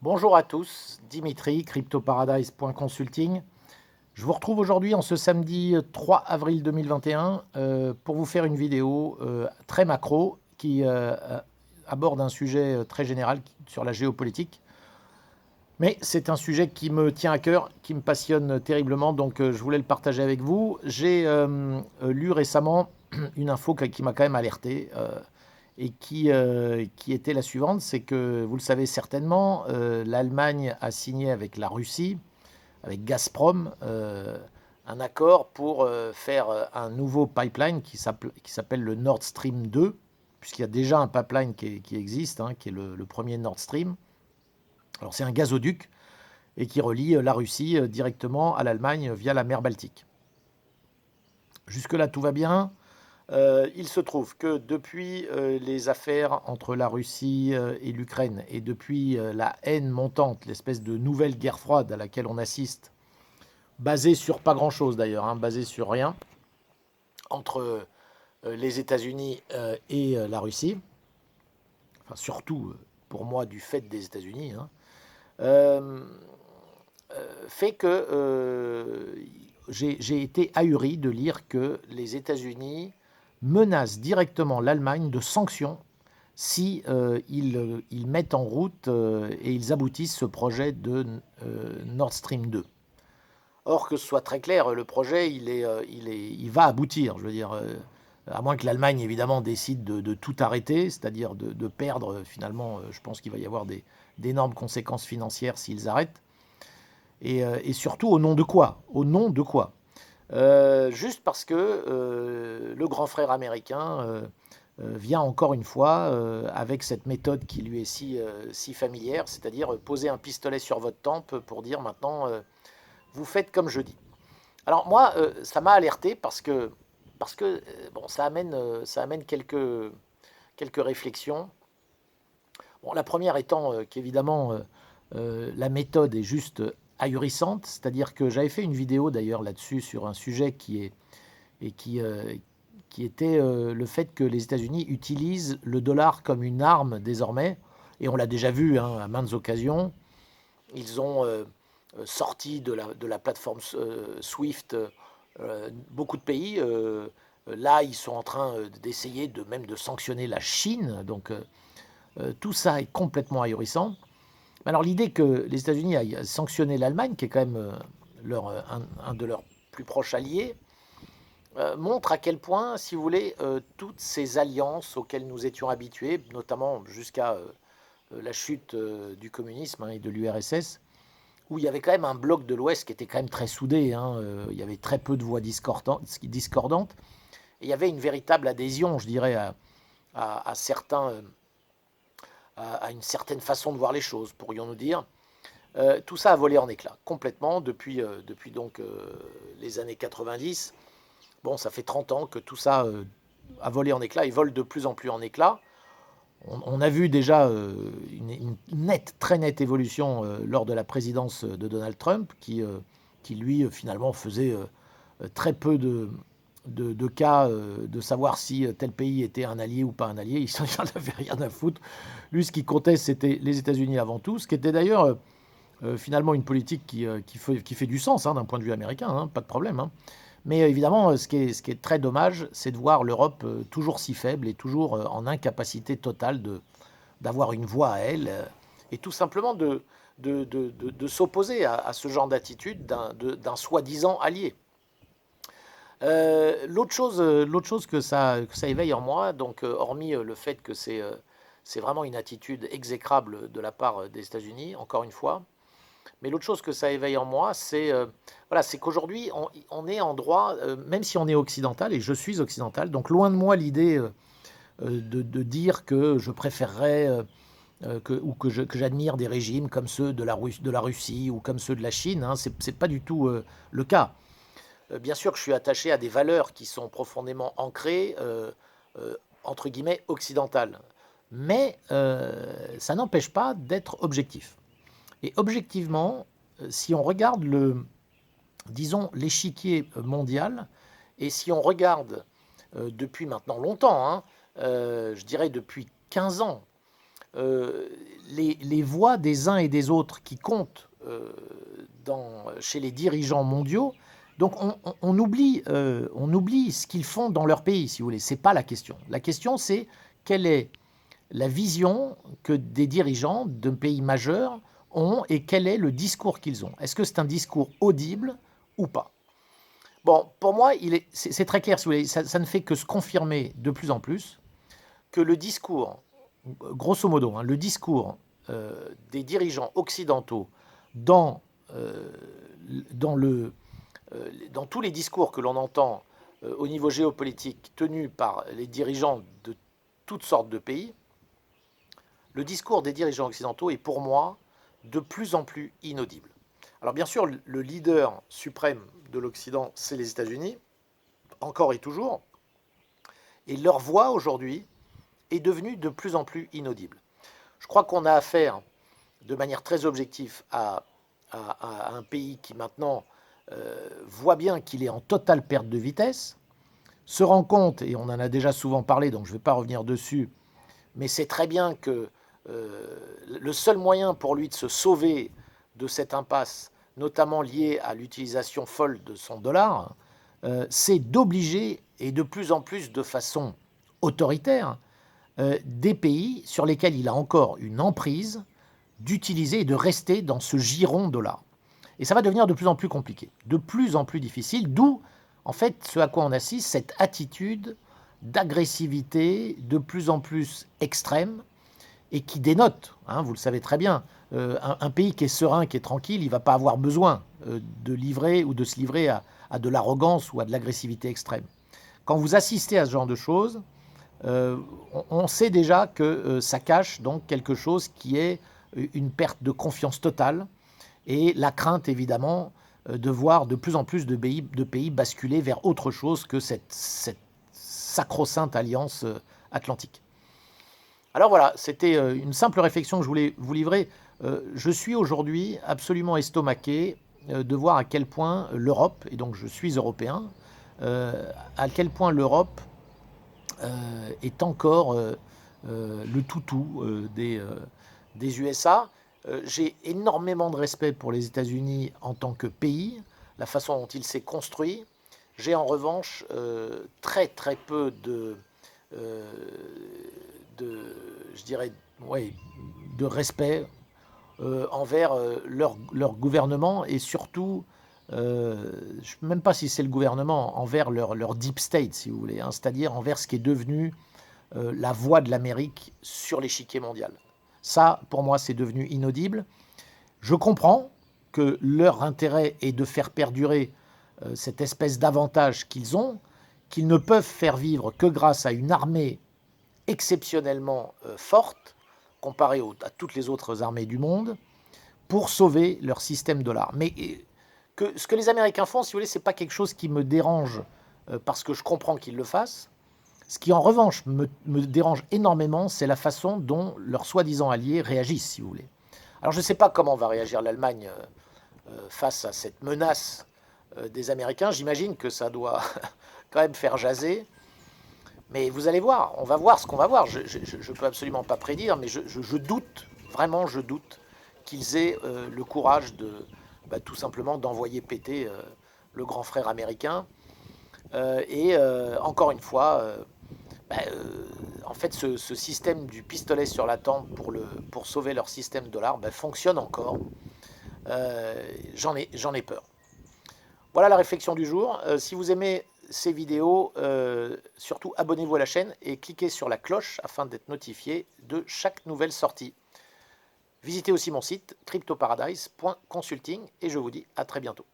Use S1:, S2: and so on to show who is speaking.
S1: Bonjour à tous, Dimitri, cryptoparadise.consulting. Je vous retrouve aujourd'hui en ce samedi 3 avril 2021 pour vous faire une vidéo très macro qui aborde un sujet très général sur la géopolitique. Mais c'est un sujet qui me tient à cœur, qui me passionne terriblement, donc je voulais le partager avec vous. J'ai lu récemment une info qui m'a quand même alerté et qui était la suivante, c'est que, vous le savez certainement, l'Allemagne a signé avec la Russie, avec Gazprom, un accord pour faire un nouveau pipeline qui s'appelle le Nord Stream 2, puisqu'il y a déjà un pipeline qui existe, hein, qui est le premier Nord Stream. Alors c'est un gazoduc et qui relie la Russie directement à l'Allemagne via la mer Baltique. Jusque-là, tout va bien. Il se trouve que depuis les affaires entre la Russie et l'Ukraine, et depuis la haine montante, l'espèce de nouvelle guerre froide à laquelle on assiste, basée sur pas grand-chose d'ailleurs, hein, basée sur rien, entre les États-Unis et la Russie, enfin surtout pour moi du fait des États-Unis, hein, euh, fait que j'ai été ahuri de lire que les États-Unis menacent directement l'Allemagne de sanctions si ils mettent en route et ils aboutissent ce projet de Nord Stream 2. Or, que ce soit très clair, le projet, il va aboutir. Je veux dire, à moins que l'Allemagne, évidemment, décide de tout arrêter, c'est-à-dire de perdre, finalement, je pense qu'il va y avoir d'énormes conséquences financières s'ils arrêtent. Et surtout, au nom de quoi? Au nom de quoi? Juste parce que le grand frère américain vient encore une fois avec cette méthode qui lui est si familière, c'est-à-dire poser un pistolet sur votre tempe pour dire maintenant, vous faites comme je dis. Alors moi, ça m'a alerté parce que bon, ça amène quelques réflexions. Bon, la première étant qu'évidemment, la méthode est juste ahurissante, c'est-à-dire que j'avais fait une vidéo d'ailleurs là-dessus sur un sujet et qui était le fait que les États-Unis utilisent le dollar comme une arme désormais, et on l'a déjà vu hein, à maintes occasions. Ils ont sorti de la plateforme SWIFT beaucoup de pays. Là, ils sont en train d'essayer même de sanctionner la Chine. Donc, tout ça est complètement ahurissant. Alors, l'idée que les États-Unis aillent sanctionner l'Allemagne, qui est quand même un de leurs plus proches alliés, montre à quel point, si vous voulez, toutes ces alliances auxquelles nous étions habitués, notamment jusqu'à la chute du communisme hein, et de l'URSS, où il y avait quand même un bloc de l'Ouest qui était quand même très soudé, hein, il y avait très peu de voix discordantes, et il y avait une véritable adhésion, je dirais, à certains, à une certaine façon de voir les choses, pourrions-nous dire. Tout ça a volé en éclats, complètement, depuis donc les années 90. Bon, ça fait 30 ans que tout ça a volé en éclats et vole de plus en plus en éclats. On a vu déjà une très nette évolution lors de la présidence de Donald Trump, qui lui, finalement, faisait très peu de cas de savoir si tel pays était un allié ou pas un allié. Il n'en avait rien à foutre. Lui, ce qui comptait, c'était les États-Unis avant tout, ce qui était d'ailleurs finalement une politique qui fait du sens hein, d'un point de vue américain, hein, pas de problème. Hein. Mais évidemment, ce qui est très dommage, c'est de voir l'Europe toujours si faible et toujours en incapacité totale d'avoir une voix à elle et tout simplement de s'opposer à ce genre d'attitude d'un soi-disant allié. L'autre chose que ça éveille en moi, donc hormis le fait que c'est vraiment une attitude exécrable de la part des États-Unis, encore une fois, mais l'autre chose que ça éveille en moi, c'est qu'aujourd'hui, on est en droit, même si on est occidental, et je suis occidental, donc loin de moi l'idée de dire que je préférerais ou que j'admire des régimes comme ceux de la Russie ou comme ceux de la Chine. Hein, c'est pas du tout le cas. Bien sûr que je suis attaché à des valeurs qui sont profondément ancrées, entre guillemets, occidentales. Mais ça n'empêche pas d'être objectif. Et objectivement, si on regarde disons, l'échiquier mondial, et si on regarde depuis maintenant longtemps, hein, je dirais depuis 15 ans, les voix des uns et des autres qui comptent chez les dirigeants mondiaux. Donc on oublie ce qu'ils font dans leur pays, si vous voulez. Ce n'est pas la question. La question, c'est quelle est la vision que des dirigeants d'un pays majeur ont et quel est le discours qu'ils ont. Est-ce que c'est un discours audible ou pas? Bon, pour moi, c'est très clair, si vous voulez, ça ne fait que se confirmer de plus en plus que le discours, grosso modo, hein, le discours des dirigeants occidentaux dans tous les discours que l'on entend au niveau géopolitique tenus par les dirigeants de toutes sortes de pays, le discours des dirigeants occidentaux est pour moi de plus en plus inaudible. Alors bien sûr, le leader suprême de l'Occident, c'est les États-Unis, encore et toujours, et leur voix aujourd'hui est devenue de plus en plus inaudible. Je crois qu'on a affaire, de manière très objective, à un pays qui maintenant voit bien qu'il est en totale perte de vitesse, se rend compte, et on en a déjà souvent parlé, donc je ne vais pas revenir dessus, mais c'est très bien que le seul moyen pour lui de se sauver de cette impasse, notamment liée à l'utilisation folle de son dollar, c'est d'obliger, et de plus en plus de façon autoritaire, des pays sur lesquels il a encore une emprise, d'utiliser et de rester dans ce giron dollar. Et ça va devenir de plus en plus compliqué, de plus en plus difficile, d'où en fait ce à quoi on assiste, cette attitude d'agressivité de plus en plus extrême, et qui dénote, hein, vous le savez très bien, un pays qui est serein, qui est tranquille, il ne va pas avoir besoin de livrer ou de se livrer à de l'arrogance ou à de l'agressivité extrême. Quand vous assistez à ce genre de choses, on sait déjà que ça cache donc quelque chose qui est une perte de confiance totale et la crainte évidemment de voir de plus en plus de pays basculer vers autre chose que cette sacro-sainte alliance atlantique. Alors voilà, c'était une simple réflexion que je voulais vous livrer. Je suis aujourd'hui absolument estomaqué de voir à quel point l'Europe, et donc je suis européen, à quel point l'Europe est encore le toutou des USA. J'ai énormément de respect pour les États-Unis en tant que pays, la façon dont il s'est construit. J'ai en revanche très très peu je dirais, ouais, de respect envers leur gouvernement et surtout, je ne sais même pas si c'est le gouvernement, envers leur deep state, si vous voulez, hein, c'est-à-dire envers ce qui est devenu la voix de l'Amérique sur l'échiquier mondial. Ça, pour moi, c'est devenu inaudible. Je comprends que leur intérêt est de faire perdurer cette espèce d'avantage qu'ils ont, qu'ils ne peuvent faire vivre que grâce à une armée exceptionnellement forte, comparée à toutes les autres armées du monde, pour sauver leur système dollar. Mais ce que les Américains font, si vous voulez, ce n'est pas quelque chose qui me dérange parce que je comprends qu'ils le fassent. Ce qui, en revanche, me dérange énormément, c'est la façon dont leurs soi-disant alliés réagissent, si vous voulez. Alors, je ne sais pas comment va réagir l'Allemagne face à cette menace des Américains. J'imagine que ça doit quand même faire jaser. Mais vous allez voir, on va voir ce qu'on va voir. Je ne peux absolument pas prédire, mais je doute, vraiment je doute, qu'ils aient le courage tout simplement d'envoyer péter le grand frère américain. Encore une fois, en fait, ce système du pistolet sur la tempe pour sauver leur système dollar fonctionne encore. J'en ai peur. Voilà la réflexion du jour. Si vous aimez ces vidéos, surtout abonnez-vous à la chaîne et cliquez sur la cloche afin d'être notifié de chaque nouvelle sortie. Visitez aussi mon site cryptoparadise.consulting et je vous dis à très bientôt.